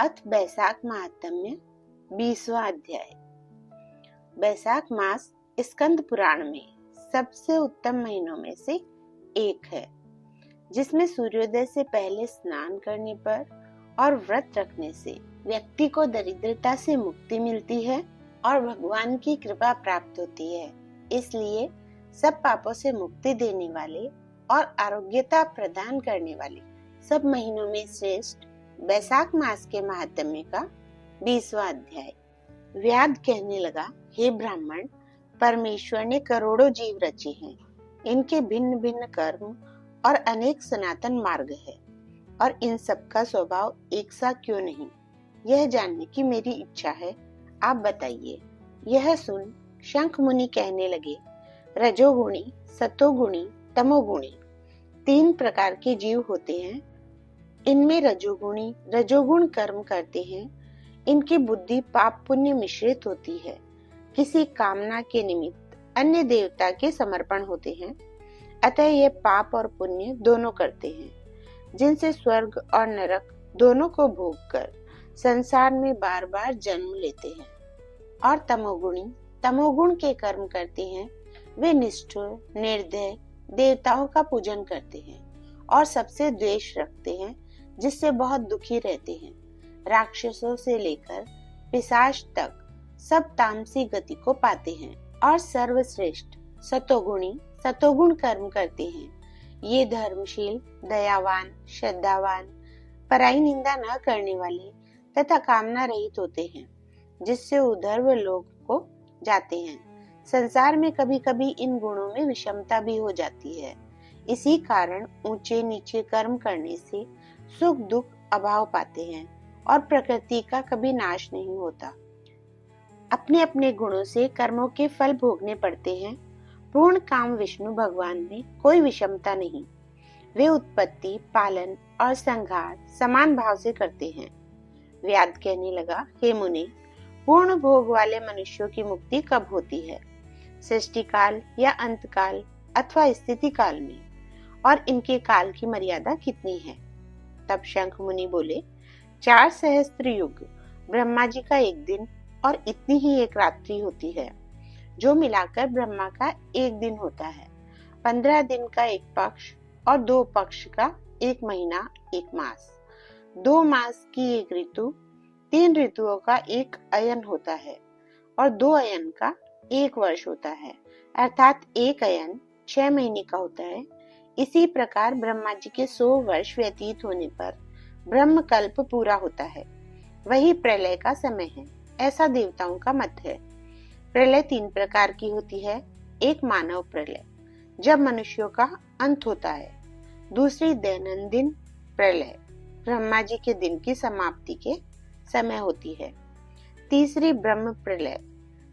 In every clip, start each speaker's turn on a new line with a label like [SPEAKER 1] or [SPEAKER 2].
[SPEAKER 1] अथ बैसाख महात्म्य 20वां अध्याय। बैसाख मास स्कंद पुराण में सबसे उत्तम महीनों में से एक है, जिसमें सूर्योदय से पहले स्नान करने पर और व्रत रखने से व्यक्ति को दरिद्रता से मुक्ति मिलती है और भगवान की कृपा प्राप्त होती है। इसलिए सब पापों से मुक्ति देने वाले और आरोग्यता प्रदान करने वाले सब महीनों में श्रेष्ठ बैसाख मास के महात्म्य का 20वां अध्याय। व्याध कहने लगा, हे ब्राह्मण, परमेश्वर ने करोड़ों जीव रचे हैं। इनके भिन्न भिन्न कर्म और अनेक सनातन मार्ग है, और इन सब का स्वभाव एक सा क्यों नहीं, यह जानने की मेरी इच्छा है। आप बताइए। यह सुन शंख मुनि कहने लगे, रजोगुणी, सतोगुणी, तमोगुणी 3 प्रकार के जीव होते हैं। इनमें रजोगुणी रजोगुण कर्म करते हैं। इनकी बुद्धि पाप पुण्य मिश्रित होती है। किसी कामना के निमित्त अन्य देवता के समर्पण होते हैं, अतः ये पाप और पुण्य दोनों करते हैं, जिनसे स्वर्ग और नरक दोनों को भोग कर संसार में बार बार जन्म लेते हैं। और तमोगुणी तमोगुण के कर्म करते हैं। वे निष्ठुर, निर्दय, देवताओं का पूजन करते हैं और सबसे द्वेष रखते हैं, जिससे बहुत दुखी रहते हैं। राक्षसों से लेकर पिशाच तक सब तामसी गति को पाते हैं। और सर्वश्रेष्ठ सतोगुणी सतोगुण कर्म करते हैं। ये धर्मशील, दयावान, श्रद्धावान, पराई निंदा न करने वाले तथा कामना रहित होते हैं, जिससे उधर्व लोग को जाते हैं। संसार में कभी कभी इन गुणों में विषमता भी हो जाती है। इसी कारण ऊंचे नीचे कर्म करने से सुख दुख अभाव पाते हैं और प्रकृति का कभी नाश नहीं होता। अपने अपने गुणों से कर्मों के फल भोगने पड़ते हैं। पूर्ण काम विष्णु भगवान में कोई विषमता नहीं। वे उत्पत्ति, पालन और संहार समान भाव से करते हैं। व्याध कहने लगा, हे मुनि, पूर्ण भोग वाले मनुष्यों की मुक्ति कब होती है? सृष्टि काल या अंत काल अथवा स्थिति काल में? और इनके काल की मर्यादा कितनी है? तब शंख मुनि बोले, 4 सहस्त्र युग ब्रह्मा जी का एक दिन और इतनी ही एक रात्रि होती है, जो मिलाकर ब्रह्मा का एक दिन होता है। 15 दिन का एक पक्ष और 2 पक्ष का एक महीना, एक मास, 2 मास की एक ऋतु, 3 ऋतुओं का एक अयन होता है और 2 अयन का एक वर्ष होता है, अर्थात एक अयन 6 महीने का होता है। इसी प्रकार ब्रह्मा जी के 100 वर्ष व्यतीत होने पर ब्रह्म कल्प पूरा होता है। वही प्रलय का समय है, ऐसा देवताओं का मत है। प्रलय 3 प्रकार की होती है। एक मानव प्रलय, जब मनुष्यों का अंत होता है। दूसरी दैनंदिन प्रलय, ब्रह्मा जी के दिन की समाप्ति के समय होती है। तीसरी ब्रह्म प्रलय,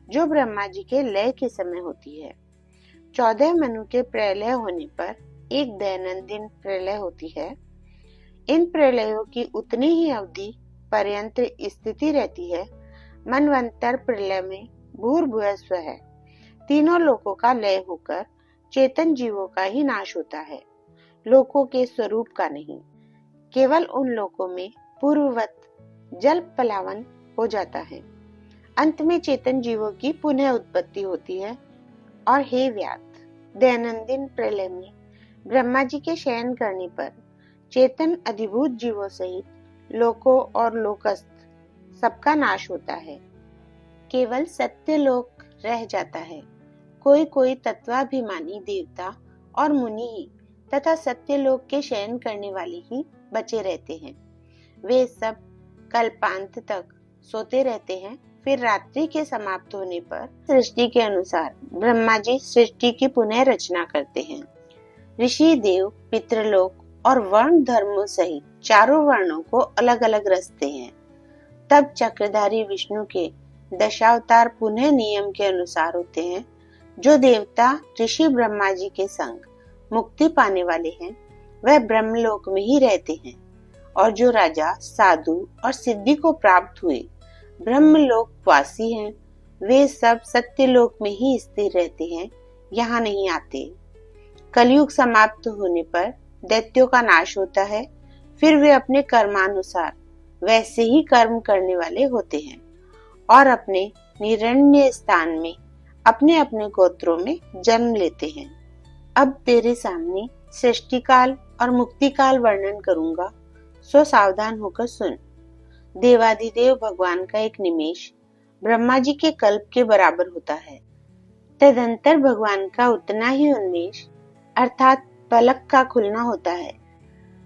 [SPEAKER 1] जो ब्रह्मा जी के लय के समय होती है। 14 मनु के प्रलय होने पर एक दैनंदिन प्रलय होती है। इन प्रलयों की उतनी ही अवधि पर्यंत स्थिति रहती है। मनवंतर प्रलय में भूर्भुवस्व है। तीनों लोकों का लय होकर चेतन जीवों का ही नाश होता है, लोकों के स्वरूप का नहीं। केवल उन लोकों में पूर्ववत जल पलावन हो जाता है। अंत में चेतन जीवों की पुनः उत्पत्ति होती है। और हे व्याध, दैनंदिन प्रलय में ब्रह्मा जी के शयन करने पर चेतन अधिभूत जीवों सहित लोकों और लोकस्थ सबका नाश होता है। केवल सत्य लोक रह जाता है। कोई कोई तत्वाभिमानी देवता और मुनि ही तथा सत्य लोक के शयन करने वाले ही बचे रहते हैं। वे सब कल्पांत तक सोते रहते हैं। फिर रात्रि के समाप्त होने पर सृष्टि के अनुसार ब्रह्मा जी सृष्टि की पुनः रचना करते हैं। ऋषि, देव, पितृलोक और वर्ण धर्मों सहित 4 वर्णों को अलग अलग रचते हैं। तब चक्रधारी विष्णु के दशावतार पुनः नियम के अनुसार होते हैं। जो देवता ऋषि ब्रह्मा जी के संग मुक्ति पाने वाले हैं, वह ब्रह्मलोक में ही रहते हैं। और जो राजा, साधु और सिद्धि को प्राप्त हुए ब्रह्मलोक वासी हैं, वे सब सत्यलोक में ही स्थिर रहते हैं, यहाँ नहीं आते। कलयुग समाप्त होने पर दैत्यों का नाश होता है। फिर वे अपने कर्मानुसार वैसे ही कर्म करने वाले होते हैं और अपने निरण्य स्थान में अपने अपने गोत्रों में जन्म लेते हैं। अब तेरे सामने सृष्टि काल और मुक्ति काल वर्णन करूंगा, सो सावधान होकर सुन। देवाधिदेव भगवान का एक निमेष ब्रह्मा जी के कल्प के बराबर होता है। तदंतर भगवान का उतना ही उन्मेष अर्थात पलक का खुलना होता है।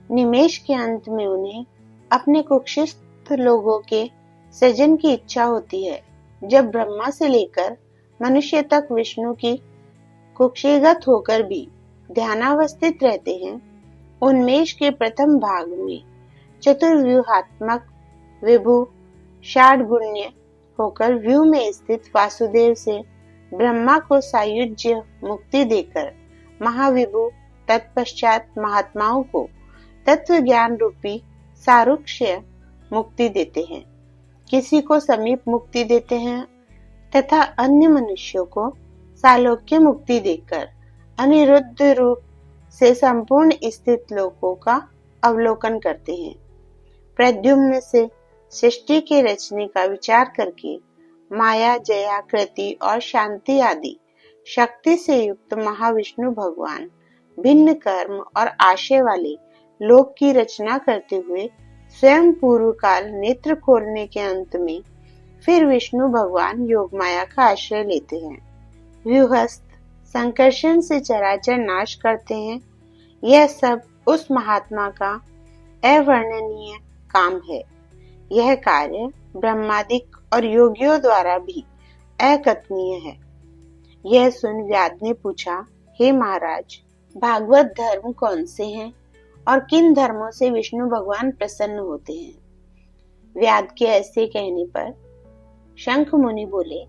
[SPEAKER 1] निमेष के अंत में उन्हें अपने कुक्षिस्थ लोगों के सृजन की इच्छा होती है। जब ब्रह्मा से लेकर मनुष्य तक विष्णु की कुक्षिगत होकर भी ध्यानावस्थित रहते हैं, उन्मेष के प्रथम भाग में चतुर्व्यूहात्मक विभु षाड्गुण्य होकर व्यूह में स्थित वासुदेव से ब्रह्मा को सायुज्य मुक्ति देकर महाविभु तत्पश्चात महात्माओं को तत्व ज्ञान रूपी सारूक्ष्य मुक्ति देते हैं, किसी को समीप मुक्ति देते हैं तथा अन्य मनुष्यों को सालोक्य मुक्ति देकर अनिरुद्ध रूप से संपूर्ण स्थित लोकों का अवलोकन करते हैं। प्रद्युम्न से सृष्टि के रचने का विचार करके माया, जया, कृति और शांति आदि शक्ति से युक्त महाविष्णु भगवान भिन्न कर्म और आशय वाले लोक की रचना करते हुए स्वयं पूर्व काल नेत्र खोलने के अंत में फिर विष्णु भगवान योग माया का आश्रय लेते हैं। व्यूहस्थ संकर्षण से चराचर नाश करते हैं। यह सब उस महात्मा का अवर्णनीय काम है। यह कार्य ब्रह्मादिक और योगियों द्वारा भी अकथनीय है। यह सुन व्याध ने पूछा, हे महाराज, भागवत धर्म कौन से हैं और किन धर्मों से विष्णु भगवान प्रसन्न होते हैं? व्याध के ऐसे कहने पर शंख मुनि बोले,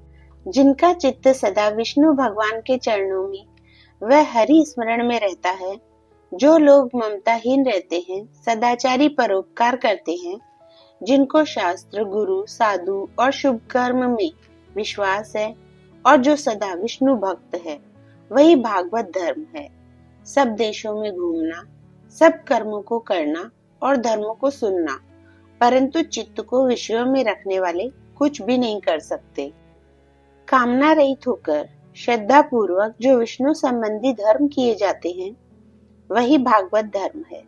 [SPEAKER 1] जिनका चित्त सदा विष्णु भगवान के चरणों में वह हरि स्मरण में रहता है, जो लोग ममताहीन रहते हैं, सदाचारी परोपकार करते हैं, जिनको शास्त्र, गुरु, साधु और शुभ कर्म में विश्वास है और जो सदा विष्णु भक्त है, वही भागवत धर्म है। सब देशों में घूमना, सब कर्मों को करना और धर्मों को सुनना, परंतु चित्त को विषयों में रखने वाले कुछ भी नहीं कर सकते। कामना रहित होकर श्रद्धा पूर्वक जो विष्णु संबंधी धर्म किए जाते हैं, वही भागवत धर्म है।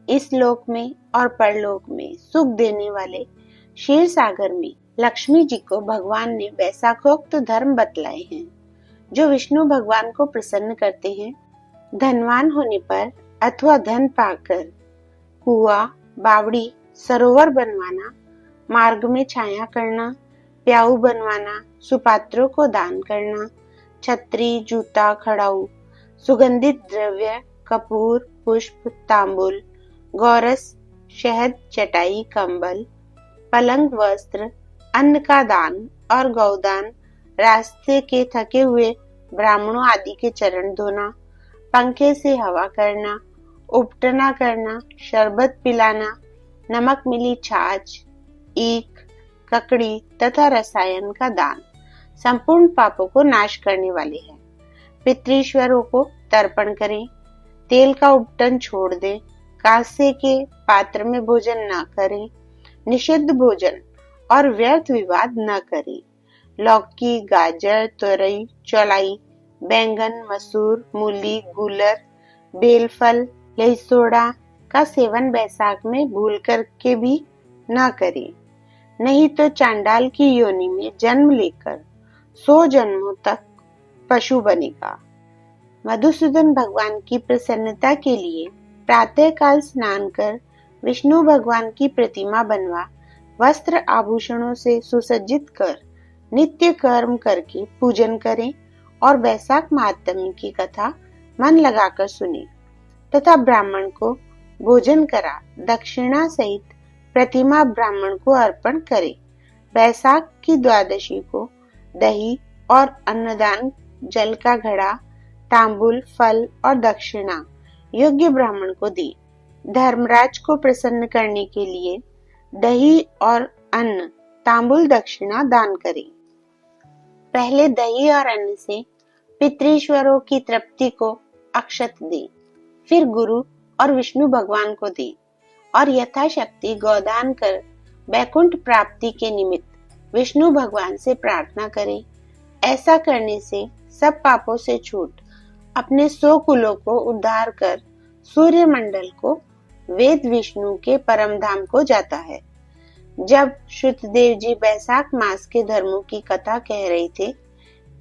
[SPEAKER 1] इस लोक में और परलोक में सुख देने वाले क्षीर सागर में लक्ष्मी जी को भगवान ने वैशाखोक्त धर्म बतलाए हैं, जो विष्णु भगवान को प्रसन्न करते हैं। धनवान होने पर अथवा धन पाकर कुआं, बावड़ी, सरोवर बनवाना, मार्ग में छाया करना, प्याऊ बनवाना, सुपात्रों को दान करना, छतरी, जूता, खड़ाऊ, सुगंधित द्रव्य, कपूर, पुष्प, तांबुल, गौरस, शहद, चटाई, कंबल, पलंग, वस्त्र, अन्न का दान और गौदान, रास्ते के थके हुए ब्राह्मणों आदि के चरण धोना, पंखे से हवा करना, उपटना करना, शरबत पिलाना, नमक मिली छाछ, ईख, ककड़ी तथा रसायन का दान संपूर्ण पापों को नाश करने वाले हैं। पितृश्वरों को तर्पण करें, तेल का उपटन छोड़ दें, कांसे के पात्र में भोजन न करें, निषिद्ध भोजन और व्यर्थ विवाद न करें। लौकी, गाजर, तोरई, चौलाई, बैंगन, मसूर, मूली, गूलर, बेलफल, लहसोड़ा का सेवन बैसाख में भूल करके भी न करें, नहीं तो चांडाल की योनि में जन्म लेकर 100 जन्मों तक पशु बनेगा। मधुसूदन भगवान की प्रसन्नता के लिए प्रातः काल स्नान कर विष्णु भगवान की प्रतिमा बनवा वस्त्र आभूषणों से सुसज्जित कर नित्य कर्म करके पूजन करें और वैशाख महात्म्य की कथा मन लगाकर सुने तथा ब्राह्मण को भोजन करा दक्षिणा सहित प्रतिमा ब्राह्मण को अर्पण करे। वैशाख की द्वादशी को दही और अन्नदान, जल का घड़ा, तांबुल, फल और दक्षिणा योग्य ब्राह्मण को दे। धर्मराज को प्रसन्न करने के लिए दही और अन्न, तांबुल, दक्षिणा दान करें। पहले दही और अन्न से पितृश्वरों की तृप्ति को अक्षत दे, फिर गुरु और विष्णु भगवान को दे और यथाशक्ति गौदान कर वैकुंठ प्राप्ति के निमित्त विष्णु भगवान से प्रार्थना करे। ऐसा करने से सब पापों से छूट अपने 100 कुलों को उद्धार कर सूर्य मंडल को वेद विष्णु के परम धाम को जाता है। जब श्रुतदेव जी बैसाख मास के धर्मों की कथा कह रहे थे,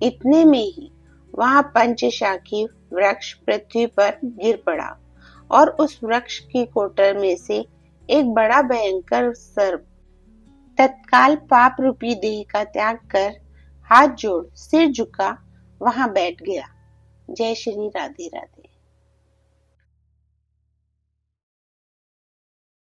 [SPEAKER 1] इतने में ही वहां पंचशाखी वृक्ष पृथ्वी पर गिर पड़ा और उस वृक्ष की कोटर में से एक बड़ा भयंकर सर्प तत्काल पाप रूपी देह का त्याग कर हाथ जोड़ सिर झुका वहां बैठ गया। जय श्री राधे राधे।